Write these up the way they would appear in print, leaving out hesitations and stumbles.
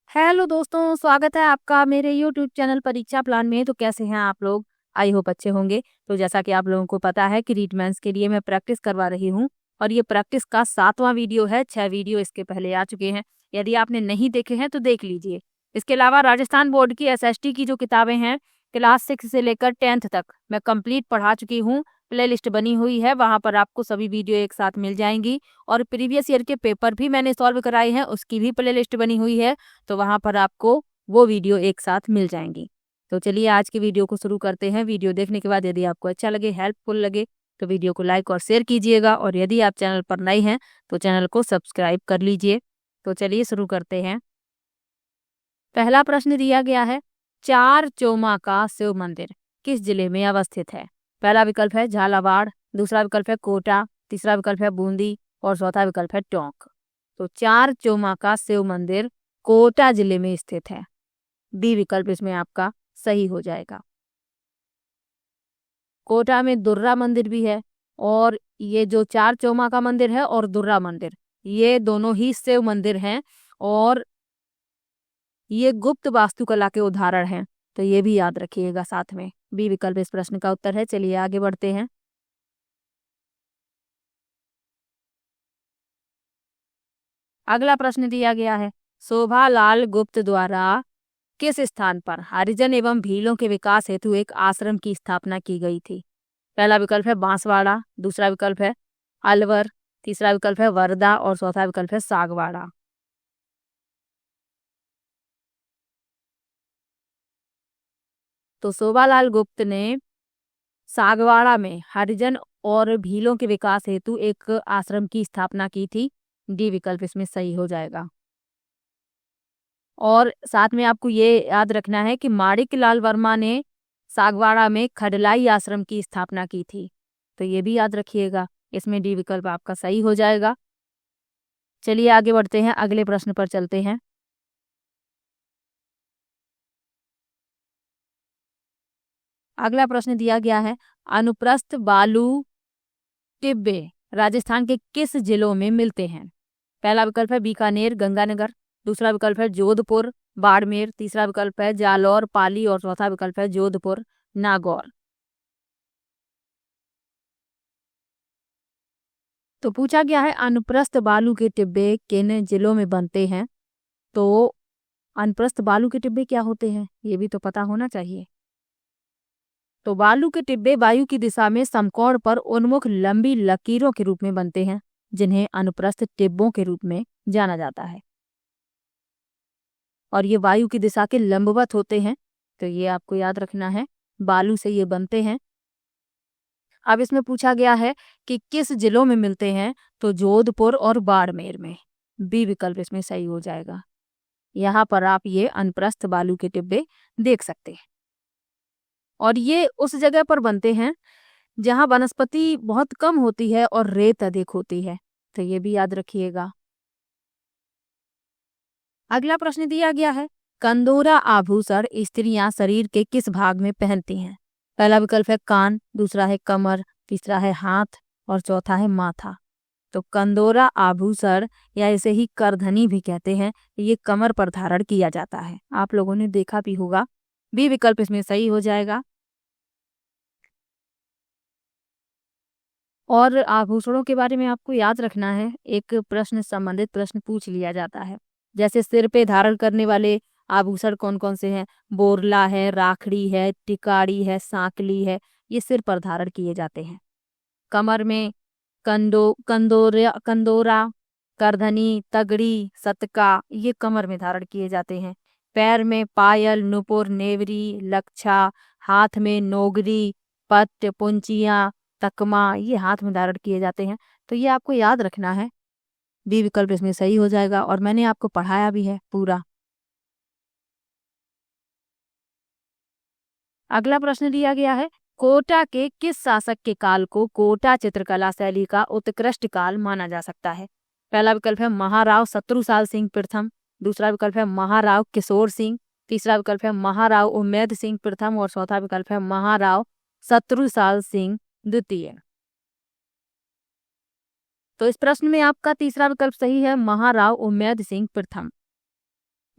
Hello दोस्तों, स्वागत है आपका मेरे यूट्यूब चैनल परीक्षा प्लान में। तो कैसे हैं आप लोग? आई होप अच्छे होंगे। तो जैसा कि आप लोगों को पता है कि रीट मेंस के लिए मैं प्रैक्टिस करवा रही हूं और ये प्रैक्टिस का 7वां वीडियो है। 6 वीडियो इसके पहले आ चुके हैं। यदि आपने नहीं देखे हैं तो देख लीजिए। इसके अलावा राजस्थान बोर्ड की एसएसटी की जो किताबें हैं क्लास 6 से लेकर 10th तक मैं कंप्लीट पढ़ा चुकी हूँ। प्ले लिस्ट बनी हुई है, वहां पर आपको सभी वीडियो एक साथ मिल जाएंगी। और प्रीवियस ईयर के पेपर भी मैंने सॉल्व कराए हैं, उसकी भी प्ले लिस्ट बनी हुई है। तो वहां पर आपको वो वीडियो एक साथ मिल जाएंगी। तो चलिए आज की वीडियो को शुरू करते हैं। वीडियो देखने के बाद यदि आपको अच्छा लगे, हेल्पफुल लगे, तो वीडियो को लाइक और शेयर कीजिएगा। और यदि आप चैनल पर नए हैं तो चैनल को सब्सक्राइब कर लीजिए। तो चलिए शुरू करते हैं। पहला प्रश्न दिया गया है, चार चौमा का शिव मंदिर किस जिले में अवस्थित है? पहला विकल्प है झालावाड़, दूसरा विकल्प है कोटा, तीसरा विकल्प है बूंदी और चौथा विकल्प है टोंक। तो चार चौमा का शिव मंदिर कोटा जिले में स्थित है। बी विकल्प इसमें आपका सही हो जाएगा। कोटा में दुर्रा मंदिर भी है और ये जो चार चौमा का मंदिर है और दुर्रा मंदिर, ये दोनों ही शिव मंदिर हैं और ये गुप्त वास्तुकला के उदाहरण हैं। तो ये भी याद रखिएगा साथ में। बी विकल्प इस प्रश्न का उत्तर है। चलिए आगे बढ़ते हैं। अगला प्रश्न दिया गया है, शोभालाल गुप्त द्वारा किस स्थान पर हरिजन एवं भीलों के विकास हेतु एक आश्रम की स्थापना की गई थी? पहला विकल्प है बांसवाड़ा, दूसरा विकल्प है अलवर, तीसरा विकल्प है वर्धा और चौथा विकल्प है सागवाड़ा। तो शोभालाल गुप्त ने सागवाड़ा में हरिजन और भीलों के विकास हेतु एक आश्रम की स्थापना की थी। डी विकल्प इसमें सही हो जाएगा। और साथ में आपको ये याद रखना है कि माणिक लाल वर्मा ने सागवाड़ा में खडलाई आश्रम की स्थापना की थी। तो ये भी याद रखिएगा। इसमें डी विकल्प आपका सही हो जाएगा। चलिए आगे बढ़ते हैं, अगले प्रश्न पर चलते हैं। अगला प्रश्न दिया गया है, अनुप्रस्थ बालू टिब्बे राजस्थान के किस जिलों में मिलते हैं? पहला विकल्प है बीकानेर गंगानगर, दूसरा विकल्प है जोधपुर बाड़मेर, तीसरा विकल्प है जालौर पाली और चौथा विकल्प है जोधपुर नागौर। तो पूछा गया है अनुप्रस्थ बालू के टिब्बे किन जिलों में बनते हैं? तो अनुप्रस्थ बालू के टिब्बे क्या होते हैं ये भी तो पता होना चाहिए। तो बालू के टिब्बे वायु की दिशा में समकोण पर उन्मुख लंबी लकीरों के रूप में बनते हैं, जिन्हें अनुप्रस्थ टिब्बों के रूप में जाना जाता है। और ये वायु की दिशा के लंबवत होते हैं। तो ये आपको याद रखना है, बालू से ये बनते हैं। अब इसमें पूछा गया है कि किस जिलों में मिलते हैं? तो जोधपुर और बाड़मेर में। बी विकल्प इसमें सही हो जाएगा। यहाँ पर आप ये अनुप्रस्थ बालू के टिब्बे देख सकते हैं। और ये उस जगह पर बनते हैं जहाँ वनस्पति बहुत कम होती है और रेत अधिक होती है। तो ये भी याद रखिएगा। अगला प्रश्न दिया गया है, कंदोरा आभूषण स्त्रियां शरीर के किस भाग में पहनती हैं? पहला विकल्प है कान, दूसरा है कमर, तीसरा है हाथ और चौथा है माथा। तो कंदोरा आभूषण या इसे ही करधनी भी कहते हैं, ये कमर पर धारण किया जाता है। आप लोगों ने देखा भी होगा। बी विकल्प इसमें सही हो जाएगा। और आभूषणों के बारे में आपको याद रखना है, एक प्रश्न संबंधित प्रश्न पूछ लिया जाता है। जैसे सिर पे धारण करने वाले आभूषण कौन कौन से हैं? बोरला है, राखड़ी है, टिकारी है, सांकली है, ये सिर पर धारण किए जाते हैं। कमर में कंदोरा, करधनी, तगड़ी, सतका, ये कमर में धारण किए जाते हैं। पैर में पायल, नुपुर, नेवरी, लक्षा, हाथ में नोगरी, पट, पुंचियां, तकमा, ये हाथ में धारण किए जाते हैं। तो ये आपको याद रखना है। बी विकल्प इसमें सही हो जाएगा और मैंने आपको पढ़ाया भी है पूरा। अगला प्रश्न दिया गया है, कोटा के किस शासक के काल को कोटा चित्रकला शैली का उत्कृष्ट काल माना जा सकता है? पहला विकल्प है महाराव शत्रुसाल सिंह प्रथम, दूसरा विकल्प है महाराव किशोर सिंह, तीसरा विकल्प है महाराव उम्मेद सिंह प्रथम और चौथा विकल्प है महाराव शत्रुसाल सिंह द्वितीय। तो इस प्रश्न में आपका तीसरा विकल्प सही है, महाराव उम्मेद सिंह प्रथम।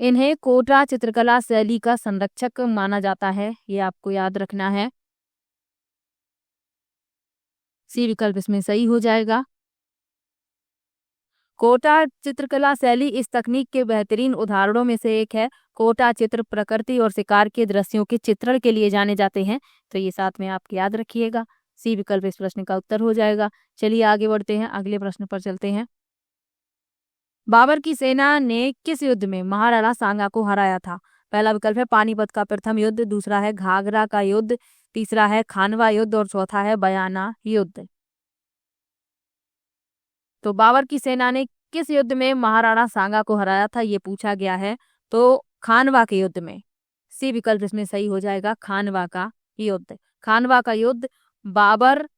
इन्हें कोटा चित्रकला शैली का संरक्षक माना जाता है, ये आपको याद रखना है। सी विकल्प इसमें सही हो जाएगा। कोटा चित्रकला शैली इस तकनीक के बेहतरीन उदाहरणों में से एक है। कोटा चित्र प्रकृति और शिकार के दृश्यों के चित्रण के लिए जाने जाते हैं, तो ये साथ में आप याद रखिएगा। सी विकल्प इस प्रश्न का उत्तर हो जाएगा। चलिए आगे बढ़ते हैं, अगले प्रश्न पर चलते हैं। बाबर की सेना ने किस युद्ध में महाराणा सांगा को हराया था? पहला विकल्प है पानीपत का प्रथम युद्ध, दूसरा है घाघरा का युद्ध, तीसरा है खानवा युद्ध और चौथा है बयाना युद्ध। तो बाबर की सेना ने किस युद्ध में महाराणा सांगा को हराया था, ये पूछा गया है। तो खानवा के युद्ध में। सी विकल्प इसमें सही हो जाएगा, खानवा का युद्ध। खानवा का युद्ध बाबर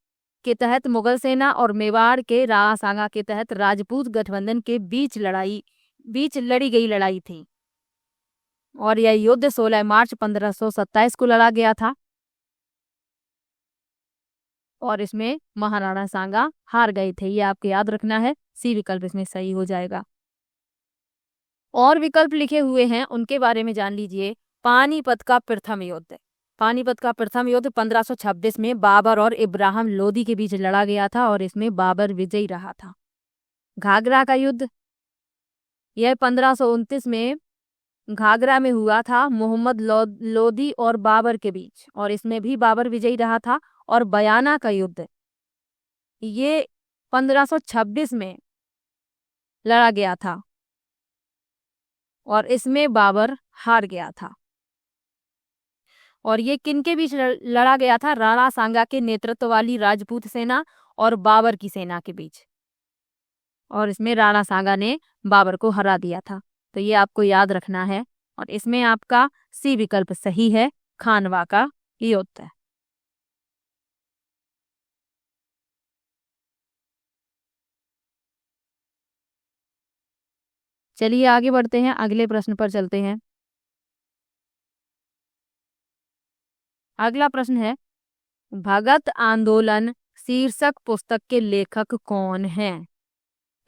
के तहत मुगल सेना और मेवाड़ के राणा सांगा के तहत राजपूत गठबंधन के बीच लड़ी गई लड़ाई थी और यह युद्ध 16 मार्च 1527 को लड़ा गया था और इसमें महाराणा सांगा हार गए थे, ये आपको याद रखना है। सी विकल्प इसमें सही हो जाएगा। और विकल्प लिखे हुए हैं, उनके बारे में जान लीजिए। पानीपत का प्रथम युद्ध। पानीपत का प्रथम युद्ध 1526 में बाबर और इब्राहिम लोदी के बीच लड़ा गया था और इसमें बाबर विजयी रहा था। घाघरा का युद्ध, यह 1529 में घाघरा में हुआ था मोहम्मद लोदी और बाबर के बीच और इसमें भी बाबर विजयी रहा था। और बयाना का युद्ध, ये 1526 में लड़ा गया था और इसमें बाबर हार गया था। और ये किनके बीच लड़ा गया था? राणा सांगा के नेतृत्व वाली राजपूत सेना और बाबर की सेना के बीच, और इसमें राणा सांगा ने बाबर को हरा दिया था, तो ये आपको याद रखना है। और इसमें आपका सी विकल्प सही है, खानवा का युद्ध है। चलिए आगे बढ़ते हैं, अगले प्रश्न पर चलते हैं। अगला प्रश्न है, भगत आंदोलन शीर्षक पुस्तक के लेखक कौन हैं?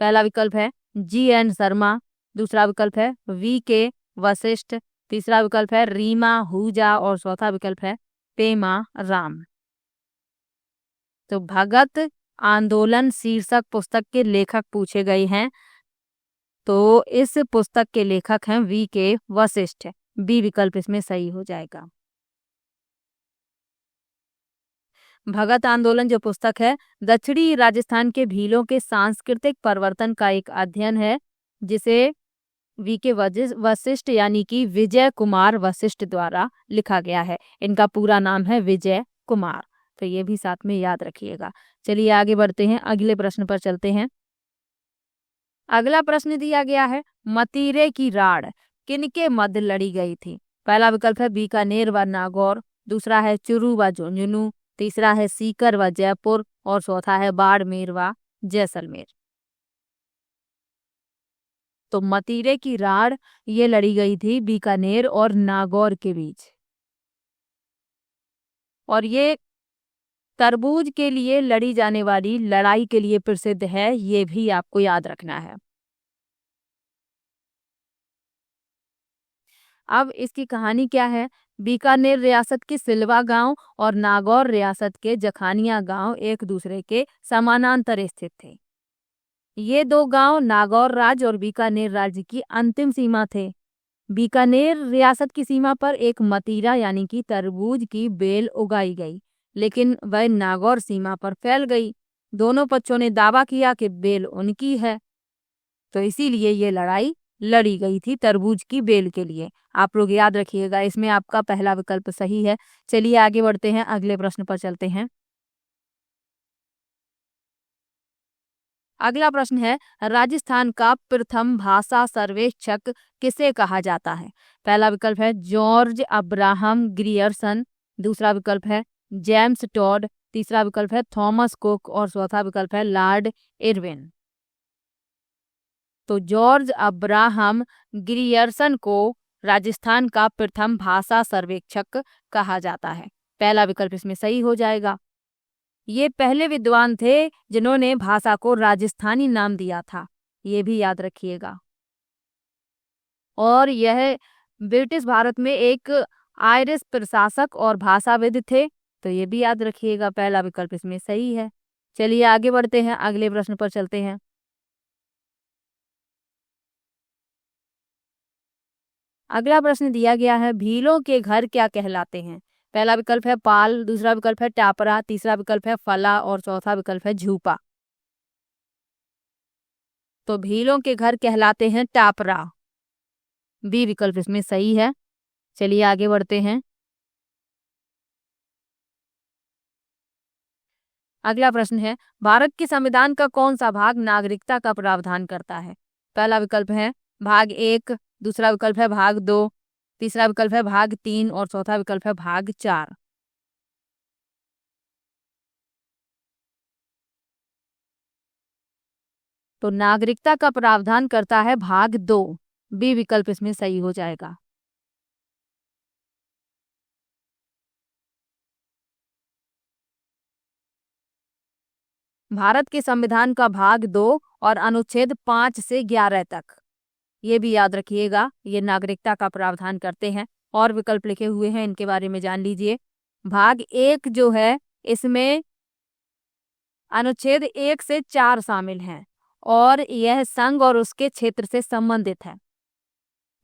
पहला विकल्प है जी.एन. शर्मा, दूसरा विकल्प है वी.के. वशिष्ठ, तीसरा विकल्प है रीमा आहूजा और चौथा विकल्प है पेमा राम। तो भगत आंदोलन शीर्षक पुस्तक के लेखक पूछे गए हैं, तो इस पुस्तक के लेखक हैं वी.के. वशिष्ठ। बी विकल्प इसमें सही हो जाएगा। भगत आंदोलन जो पुस्तक है दक्षिणी राजस्थान के भीलों के सांस्कृतिक परिवर्तन का एक अध्ययन है, जिसे वी.के. वशिष्ठ यानी कि विजय कुमार वशिष्ठ द्वारा लिखा गया है। इनका पूरा नाम है विजय कुमार, तो ये भी साथ में याद रखिएगा। चलिए आगे बढ़ते हैं, अगले प्रश्न पर चलते हैं। अगला प्रश्न दिया गया है, मतीरे की राड़ किनके मध्य लड़ी गई थी? पहला विकल्प है बीकानेर व नागौर, दूसरा है चुरू व झुंझुनू, तीसरा है सीकर व जयपुर और चौथा है बाड़मेर व जैसलमेर। तो मतीरे की राड़ ये लड़ी गई थी बीकानेर और नागौर के बीच, और ये तरबूज के लिए लड़ी जाने वाली लड़ाई के लिए प्रसिद्ध है, ये भी आपको याद रखना है। अब इसकी कहानी क्या है? बीकानेर रियासत के सिलवा गांव और नागौर रियासत के जखानिया गांव एक दूसरे के समानांतर स्थित थे। ये दो गांव नागौर राज्य और बीकानेर राज्य की अंतिम सीमा थे। बीकानेर रियासत की सीमा पर एक मतीरा यानी कि तरबूज की बेल उगाई गई, लेकिन वह नागौर सीमा पर फैल गई। दोनों पक्षों ने दावा किया कि बेल उनकी है, तो इसीलिए ये लड़ाई लड़ी गई थी तरबूज की बेल के लिए। आप लोग याद रखिएगा, इसमें आपका पहला विकल्प सही है। चलिए आगे बढ़ते हैं, अगले प्रश्न पर चलते हैं। अगला प्रश्न है, राजस्थान का प्रथम भाषा सर्वेक्षक किसे कहा जाता है? पहला विकल्प है जॉर्ज अब्राहम ग्रियर्सन, दूसरा विकल्प है जेम्स टॉड, तीसरा विकल्प है थॉमस कुक और चौथा विकल्प है लॉर्ड इरविन। तो जॉर्ज अब्राहम ग्रियर्सन को राजस्थान का प्रथम भाषा सर्वेक्षक कहा जाता है। पहला विकल्प इसमें सही हो जाएगा। ये पहले विद्वान थे जिन्होंने भाषा को राजस्थानी नाम दिया था, ये भी याद रखिएगा। और यह ब्रिटिश भारत में एक आयरिश प्रशासक और भाषाविद थे। तो ये भी याद रखिएगा, पहला विकल्प इसमें सही है। चलिए आगे बढ़ते हैं, अगले प्रश्न पर चलते हैं। अगला प्रश्न दिया गया है, भीलों के घर क्या कहलाते हैं? पहला विकल्प है पाल, दूसरा विकल्प है टापरा, तीसरा विकल्प है फला और चौथा विकल्प है झूपा। तो भीलों के घर कहलाते हैं टापरा, बी विकल्प इसमें सही है। चलिए आगे बढ़ते हैं। अगला प्रश्न है, भारत के संविधान का कौन सा भाग नागरिकता का प्रावधान करता है? पहला विकल्प है भाग 1, दूसरा विकल्प है भाग 2, तीसरा विकल्प है भाग 3 और चौथा विकल्प है भाग 4। तो नागरिकता का प्रावधान करता है भाग 2, बी विकल्प इसमें सही हो जाएगा। भारत के संविधान का भाग 2 और अनुच्छेद 5 से 11 तक, ये भी याद रखिएगा, ये नागरिकता का प्रावधान करते हैं। और विकल्प लिखे हुए हैं, इनके बारे में जान लीजिए। भाग 1 जो है, इसमें अनुच्छेद 1 से 4 शामिल हैं और यह संघ और उसके क्षेत्र से संबंधित है।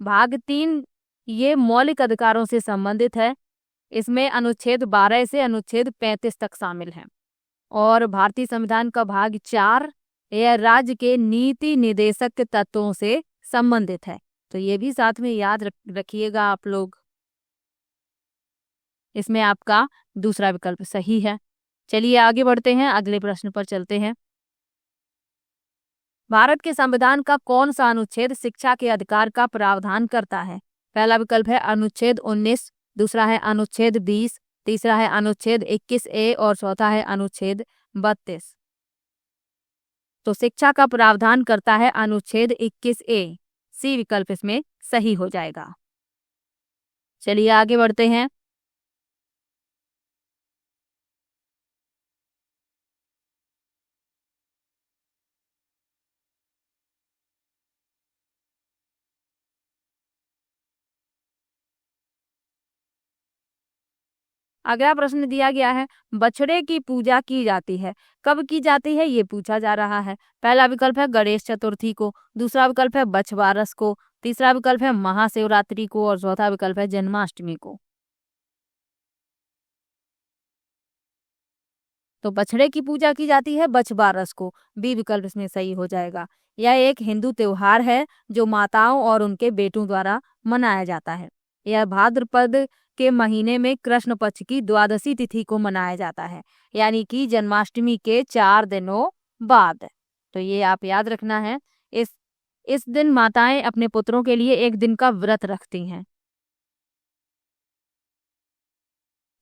भाग 3 ये मौलिक अधिकारों से संबंधित है, इसमें अनुच्छेद 12 से अनुच्छेद 35 तक शामिल है। और भारतीय संविधान का भाग 4 यह राज्य के नीति निर्देशक तत्वों से संबंधित है। तो ये भी साथ में याद रखिएगा आप लोग। इसमें आपका दूसरा विकल्प सही है। चलिए आगे बढ़ते हैं, अगले प्रश्न पर चलते हैं। भारत के संविधान का कौन सा अनुच्छेद शिक्षा के अधिकार का प्रावधान करता है? पहला विकल्प है अनुच्छेद 19, दूसरा है अनुच्छेद 20, तीसरा है अनुच्छेद 21A और चौथा है अनुच्छेद 32। तो शिक्षा का प्रावधान करता है अनुच्छेद 21A, सी विकल्प इसमें सही हो जाएगा। चलिए आगे बढ़ते हैं। अगला प्रश्न दिया गया है, बछड़े की पूजा की जाती है, कब की जाती है, ये पूछा जा रहा है। पहला विकल्प है गणेश चतुर्थी को, दूसरा विकल्प है बछवारस को, तीसरा विकल्प है महाशिवरात्रि को और चौथा विकल्प है जन्माष्टमी को। तो बछड़े की पूजा की जाती है बछवारस को, बी विकल्प इसमें सही हो जाएगा। यह एक हिंदू त्योहार है जो माताओं और उनके बेटों द्वारा मनाया जाता है। यह भाद्रपद के महीने में कृष्ण पक्ष की द्वादशी तिथि को मनाया जाता है, यानी कि जन्माष्टमी के 4 दिनों बाद। तो ये आप याद रखना है। इस दिन माताएं अपने पुत्रों के लिए एक दिन का व्रत रखती हैं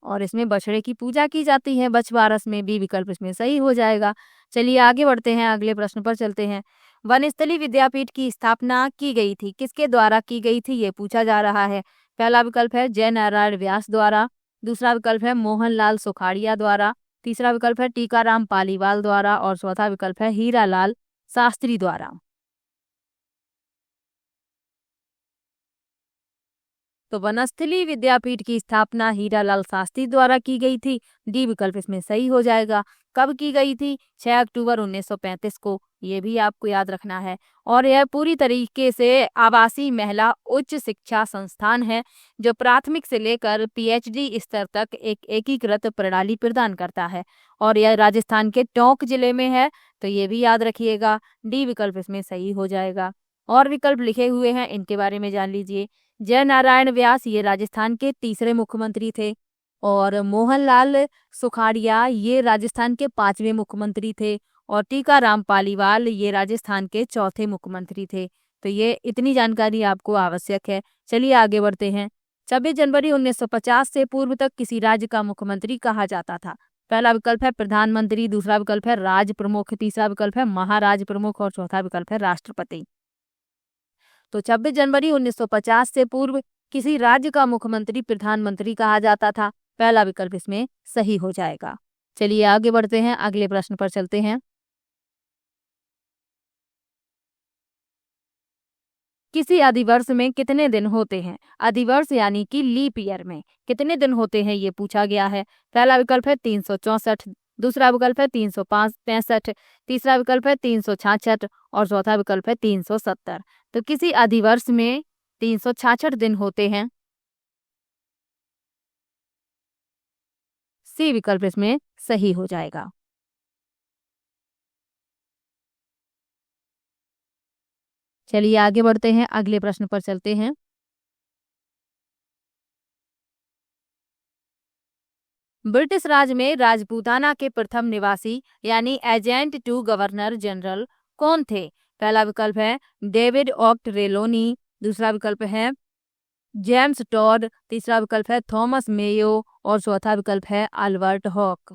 और इसमें बछड़े की पूजा की जाती है बछवारस में, बी विकल्प इसमें सही हो जाएगा। चलिए आगे बढ़ते हैं, अगले प्रश्न पर चलते हैं। वनस्थली विद्यापीठ की स्थापना की गई थी, किसके द्वारा की गई थी, ये पूछा जा रहा है। पहला विकल्प है जय नारायण व्यास द्वारा, दूसरा विकल्प है मोहनलाल सुखाड़िया द्वारा, तीसरा विकल्प है टीकाराम पालीवाल द्वारा और चौथा विकल्प है हीरालाल शास्त्री द्वारा। तो वनस्थली विद्यापीठ की स्थापना हीरालाल शास्त्री द्वारा की गई थी, डी विकल्प इसमें सही हो जाएगा। कब की गई थी? 6 अक्टूबर 1935 को, ये भी आपको याद रखना है। और यह पूरी तरीके से आवासीय महिला उच्च शिक्षा संस्थान है जो प्राथमिक से लेकर पीएचडी स्तर तक एक एकीकृत प्रणाली प्रदान करता है और यह राजस्थान के टोंक जिले में है। तो ये भी याद रखिएगा, डी विकल्प इसमें सही हो जाएगा। और विकल्प लिखे हुए हैं, इनके बारे में जान लीजिए। जय नारायण व्यास ये राजस्थान के तीसरे मुख्यमंत्री थे और मोहनलाल सुखाड़िया ये राजस्थान के 5वें मुख्यमंत्री थे और टीकाराम पालीवाल ये राजस्थान के चौथे मुख्यमंत्री थे। तो ये इतनी जानकारी आपको आवश्यक है। चलिए आगे बढ़ते हैं। 26 जनवरी 1950 से पूर्व तक किसी राज्य का मुख्यमंत्री कहा जाता था। पहला विकल्प है प्रधानमंत्री, दूसरा विकल्प है राज प्रमुख, तीसरा विकल्प है महाराज प्रमुख और चौथा विकल्प है राष्ट्रपति। तो 26 जनवरी 1950 से पूर्व किसी राज्य का मुख्यमंत्री प्रधानमंत्री कहा जाता था, पहला विकल्प इसमें सही हो जाएगा। चलिए आगे बढ़ते हैं, अगले प्रश्न पर चलते हैं। किसी अधिवर्ष में कितने दिन होते हैं? अधिवर्ष यानी कि लीप ईयर में कितने दिन होते हैं ये पूछा गया है। पहला विकल्प है 364, दूसरा विकल्प है 365, तीसरा विकल्प है 366 और चौथा विकल्प है 370। तो किसी अधिवर्ष में 366 दिन होते हैं। सी विकल्प इसमें सही हो जाएगा। चलिए आगे बढ़ते हैं, अगले प्रश्न पर चलते हैं। ब्रिटिश राज में राजपूताना के प्रथम निवासी यानी एजेंट टू गवर्नर जनरल कौन थे? पहला विकल्प है डेविड ऑक ट्रेलोनी, दूसरा विकल्प है जेम्स टॉड, तीसरा विकल्प है थॉमस मेयो और चौथा विकल्प है अल्बर्ट हॉक।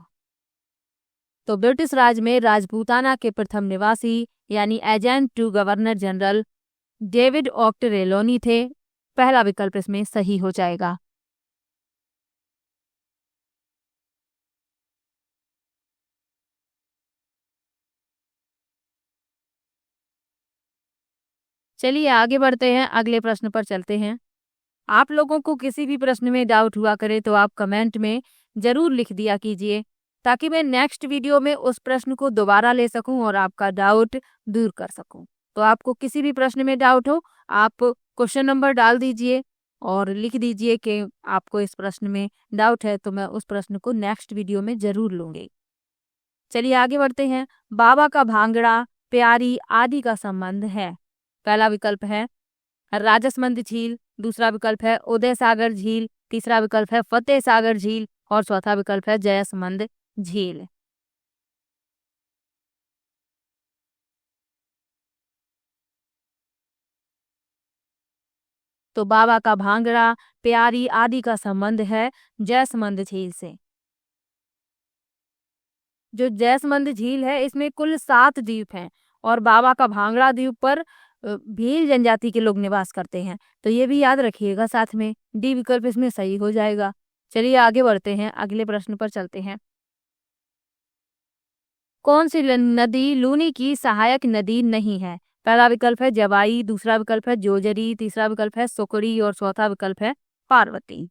तो ब्रिटिश राज में राजपूताना के प्रथम निवासी यानी agent to governor general David Ochterlony थे। पहला विकल्प इसमें सही हो जाएगा। चलिए आगे बढ़ते हैं, अगले प्रश्न पर चलते हैं। आप लोगों को किसी भी प्रश्न में डाउट हुआ करे तो आप कमेंट में जरूर लिख दिया कीजिए, ताकि मैं नेक्स्ट वीडियो में उस प्रश्न को दोबारा ले सकूं और आपका डाउट दूर कर सकूं। तो आपको किसी भी प्रश्न में डाउट हो, आप क्वेश्चन नंबर डाल दीजिए और लिख दीजिए कि आपको इस प्रश्न में डाउट है, तो मैं उस प्रश्न को नेक्स्ट वीडियो में जरूर लूंगी। चलिए आगे बढ़ते हैं। बाबा का भांगड़ा प्यारी आदि का संबंध है। पहला विकल्प है राजसमंद झील, दूसरा विकल्प है उदय सागर झील, तीसरा विकल्प है फतेह सागर झील और चौथा विकल्प है जयसमंद झील। तो बाबा का भांगड़ा प्यारी आदि का संबंध है जयसमंद झील से। जो जयसमंद झील है इसमें कुल 7 द्वीप हैं और बाबा का भांगड़ा द्वीप पर भील जनजाति के लोग निवास करते हैं। तो ये भी याद रखिएगा साथ में। डी विकल्प इसमें सही हो जाएगा। चलिए आगे बढ़ते हैं, अगले प्रश्न पर चलते हैं। कौन सी नदी लूनी की सहायक नदी नहीं है? पहला विकल्प है जवाई, दूसरा विकल्प है जोजरी, तीसरा विकल्प है सुकड़ी और चौथा विकल्प है पार्वती।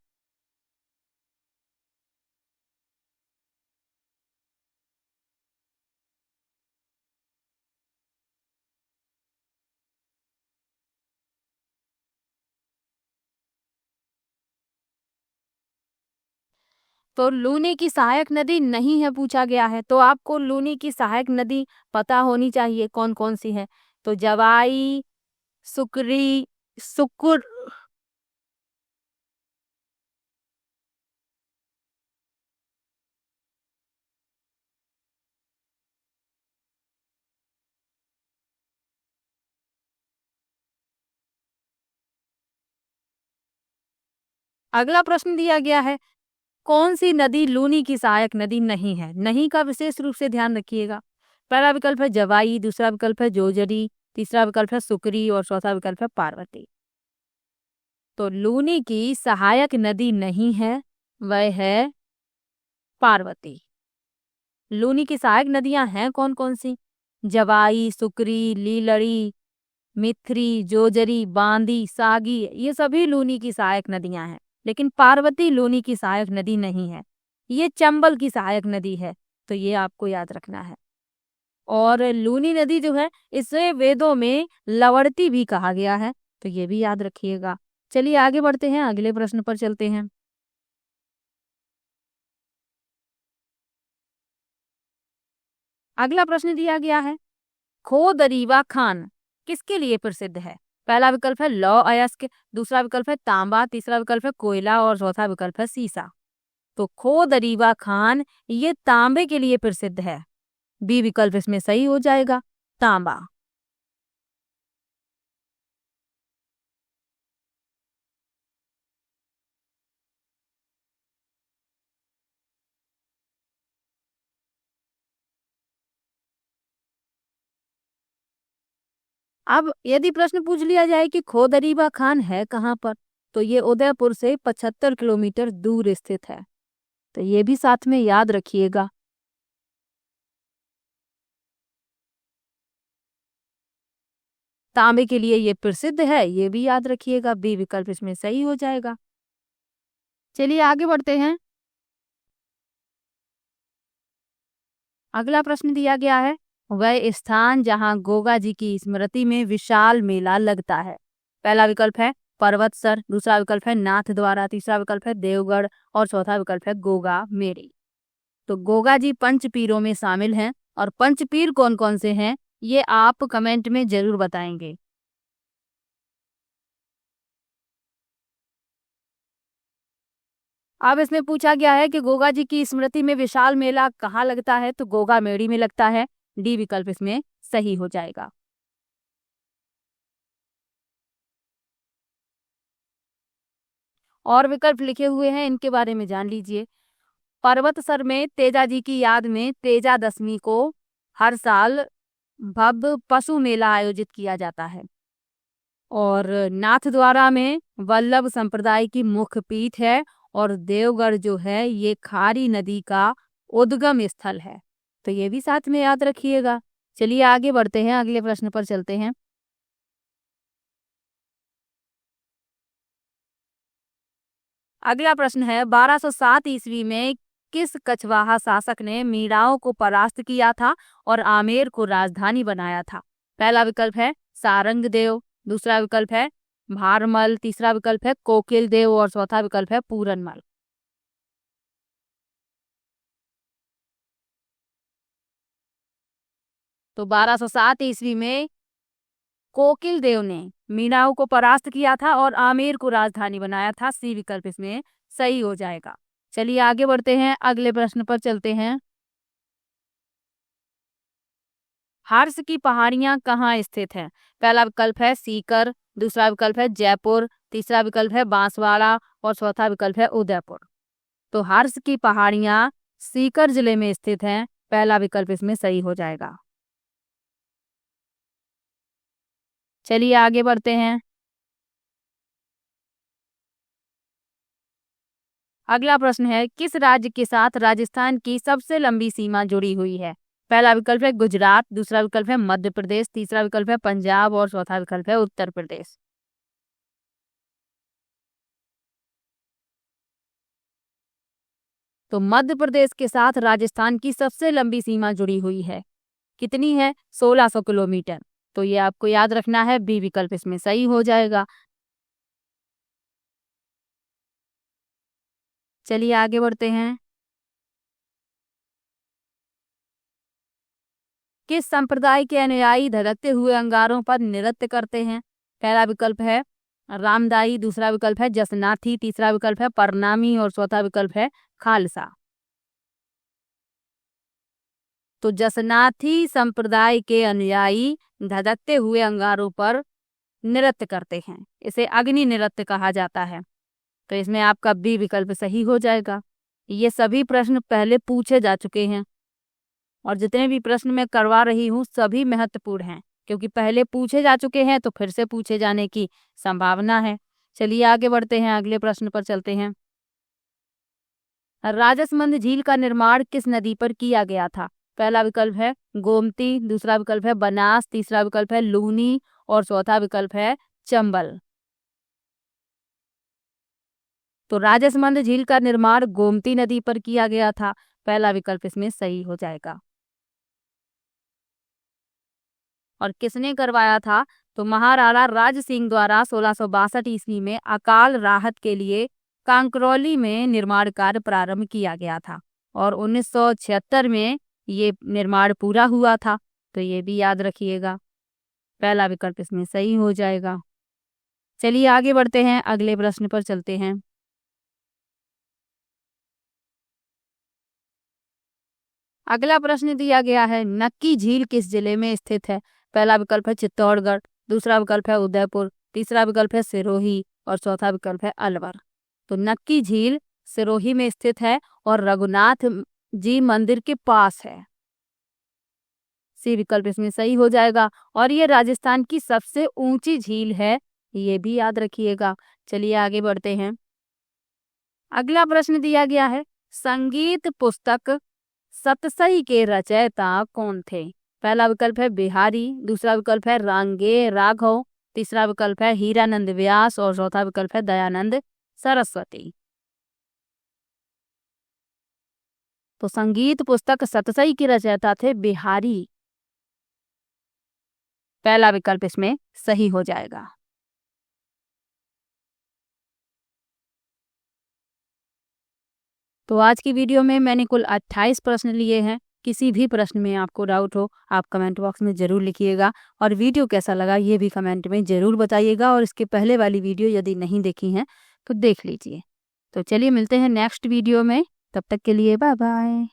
तो लूनी की सहायक नदी नहीं है पूछा गया है, तो आपको लूनी की सहायक नदी पता होनी चाहिए कौन कौन सी है। तो जवाई, सुकरी, सुकुर। अगला प्रश्न दिया गया है कौन सी नदी लूनी की सहायक नदी नहीं है? नहीं का विशेष रूप से ध्यान रखिएगा। पहला विकल्प है जवाई, दूसरा विकल्प है जोजरी, तीसरा विकल्प है सुकरी और चौथा विकल्प है पार्वती। तो लूनी की सहायक नदी नहीं है, वह है पार्वती। लूनी की सहायक नदियां हैं कौन कौन सी? जवाई, सुकरी, लीलड़ी, मिथरी, जोजरी, बांदी, सागी, ये सभी लूनी की सहायक नदियां हैं। लेकिन पार्वती लूनी की सहायक नदी नहीं है, ये चंबल की सहायक नदी है। तो ये आपको याद रखना है। और लूनी नदी जो है इसे वेदों में लवणती भी कहा गया है, तो ये भी याद रखिएगा। चलिए आगे बढ़ते हैं, अगले प्रश्न पर चलते हैं। अगला प्रश्न दिया गया है खो दरीवा खान किसके लिए प्रसिद्ध है? पहला विकल्प है लौह अयस्क, दूसरा विकल्प है तांबा, तीसरा विकल्प है कोयला और चौथा विकल्प है सीसा। तो खो दरीवा खान ये तांबे के लिए प्रसिद्ध है। बी विकल्प इसमें सही हो जाएगा, तांबा। अब यदि प्रश्न पूछ लिया जाए कि खो दरीवा खान है कहाँ पर, तो ये उदयपुर से 75 किलोमीटर दूर स्थित है। तो ये भी साथ में याद रखिएगा। तांबे के लिए ये प्रसिद्ध है, ये भी याद रखिएगा। बी विकल्प इसमें सही हो जाएगा। चलिए आगे बढ़ते हैं। अगला प्रश्न दिया गया है, वह स्थान जहां गोगा जी की स्मृति में विशाल मेला लगता है। पहला विकल्प है पर्वतसर, दूसरा विकल्प है नाथ द्वारा, तीसरा विकल्प है देवगढ़ और चौथा विकल्प है गोगा मेरी। तो गोगा जी पंच पीरों में शामिल हैं, और पंच पीर कौन कौन से हैं ये आप कमेंट में जरूर बताएंगे। अब इसमें पूछा गया है कि गोगा जी की स्मृति में विशाल मेला कहाँ लगता है, तो गोगा मेड़ी में लगता है। डी विकल्प इसमें सही हो जाएगा। और विकल्प लिखे हुए हैं, इनके बारे में जान लीजिए। पर्वतसर में तेजा जी की याद में तेजा दशमी को हर साल भव्य पशु मेला आयोजित किया जाता है। और नाथद्वारा में वल्लभ संप्रदाय की मुख्य पीठ है, और देवगढ़ जो है ये खारी नदी का उद्गम स्थल है। तो ये भी साथ में याद रखिएगा। चलिए आगे बढ़ते हैं, अगले प्रश्न पर चलते हैं। अगला प्रश्न है, 1207 ईस्वी में किस कछवाहा शासक ने मीराओं को परास्त किया था और आमेर को राजधानी बनाया था। पहला विकल्प है सारंग देव, दूसरा विकल्प है भारमल, तीसरा विकल्प है कोकिल देव और चौथा विकल्प है पूरनमल। तो 1207 ईस्वी में कोकिल देव ने मीराओं को परास्त किया था और आमेर को राजधानी बनाया था। सी विकल्प इसमें सही हो जाएगा। चलिए आगे बढ़ते हैं, अगले प्रश्न पर चलते हैं। हर्ष की पहाड़ियां कहाँ स्थित हैं। पहला विकल्प है सीकर, दूसरा विकल्प है जयपुर, तीसरा विकल्प है बांसवाड़ा और चौथा विकल्प है उदयपुर। तो हर्ष की पहाड़ियां सीकर जिले में स्थित हैं। पहला विकल्प इसमें सही हो जाएगा। चलिए आगे बढ़ते हैं। अगला प्रश्न है, किस राज्य के साथ राजस्थान की सबसे लंबी सीमा जुड़ी हुई है। पहला विकल्प है गुजरात, दूसरा विकल्प है मध्य प्रदेश, तीसरा विकल्प है पंजाब और चौथा विकल्प है उत्तर प्रदेश। तो मध्य प्रदेश के साथ राजस्थान की सबसे लंबी सीमा जुड़ी हुई है। कितनी है? 1600 किलोमीटर। तो ये आपको याद रखना है। बी विकल्प इसमें सही हो जाएगा। चलिए आगे बढ़ते हैं। किस संप्रदाय के अनुयायी धधकते हुए अंगारों पर नृत्य करते हैं। पहला विकल्प है रामदाई, दूसरा विकल्प है जसनाथी, तीसरा विकल्प है परनामी और चौथा विकल्प है खालसा। तो जसनाथी संप्रदाय के अनुयायी धधकते हुए अंगारों पर नृत्य करते हैं। इसे अग्नि नृत्य कहा जाता है। तो इसमें आपका बी विकल्प सही हो जाएगा। ये सभी प्रश्न पहले पूछे जा चुके हैं, और जितने भी प्रश्न मैं करवा रही हूँ सभी महत्वपूर्ण हैं, क्योंकि पहले पूछे जा चुके हैं तो फिर से पूछे जाने की संभावना है। चलिए आगे बढ़ते हैं, अगले प्रश्न पर चलते हैं। राजसमंद झील का निर्माण किस नदी पर किया गया था। पहला विकल्प है गोमती, दूसरा विकल्प है बनास, तीसरा विकल्प है लूनी और चौथा विकल्प है चंबल। तो राजसमंद झील का निर्माण गोमती नदी पर किया गया था। पहला विकल्प इसमें सही हो जाएगा। और किसने करवाया था? तो महाराणा राज सिंह द्वारा 1662 ईस्वी में अकाल राहत के लिए कांकरौली में निर्माण कार्य प्रारंभ किया गया था, और 1976 में ये निर्माण पूरा हुआ था। तो ये भी याद रखिएगा। पहला विकल्प इसमें सही हो जाएगा। चलिए आगे बढ़ते हैं, अगले प्रश्न पर चलते हैं। अगला प्रश्न दिया गया है, नक्की झील किस जिले में स्थित है। पहला विकल्प है चित्तौड़गढ़, दूसरा विकल्प है उदयपुर, तीसरा विकल्प है सिरोही और चौथा विकल्प है अलवर। तो नक्की झील सिरोही में स्थित है और रघुनाथ जी मंदिर के पास है। सी विकल्प इसमें सही हो जाएगा। और ये राजस्थान की सबसे ऊंची झील है, ये भी याद रखिएगा। चलिए आगे बढ़ते हैं। अगला प्रश्न दिया गया है, संगीत पुस्तक सतसई के रचयिता कौन थे। पहला विकल्प है बिहारी, दूसरा विकल्प है रांगे राघव, तीसरा विकल्प है हीरानंद व्यास और चौथा विकल्प है दयानंद सरस्वती। तो संगीत पुस्तक सतसई के रचयिता थे बिहारी। पहला विकल्प इसमें सही हो जाएगा। तो आज की वीडियो में मैंने कुल 28 प्रश्न लिए हैं। किसी भी प्रश्न में आपको डाउट हो आप कमेंट बॉक्स में ज़रूर लिखिएगा और वीडियो कैसा लगा ये भी कमेंट में ज़रूर बताइएगा और इसके पहले वाली वीडियो यदि नहीं देखी हैं तो देख लीजिए। तो चलिए मिलते हैं नेक्स्ट वीडियो में, तब तक के लिए बाय बाय।